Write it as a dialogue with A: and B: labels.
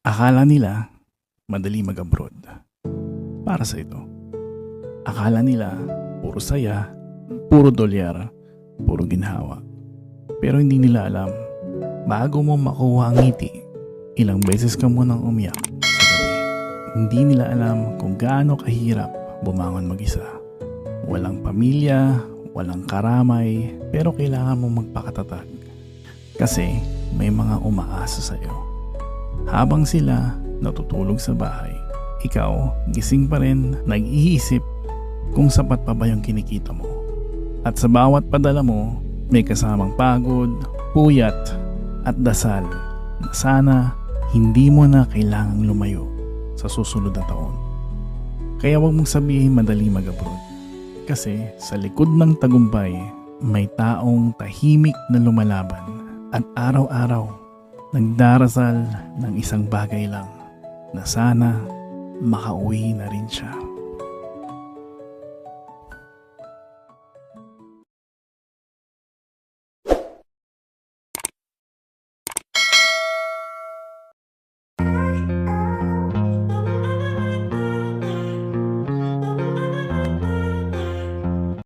A: Akala nila madali mag-abroad. Para sa ito. Akala nila puro saya, puro dolyar, puro ginhawa. Pero hindi nila alam, bago mo makuha ang ngiti, ilang beses ka munang umiyak sa gabi. Hindi nila alam kung gaano kahirap bumangon mag-isa. Walang pamilya, walang karamay, pero kailangan mong magpakatatag. Kasi may mga umaasa sa iyo. Habang sila natutulog sa bahay, ikaw gising pa rin, nag-iisip kung sapat pa ba yung kinikita mo. At sa bawat padala mo, may kasamang pagod, puyat at dasal na sana hindi mo na kailangang lumayo sa susunod na taon. Kaya wag mong sabihin madali mag-abroad. Kasi sa likod ng tagumpay, may taong tahimik na lumalaban at araw-araw nagdarasal ng isang bagay lang na sana makauwi na rin siya.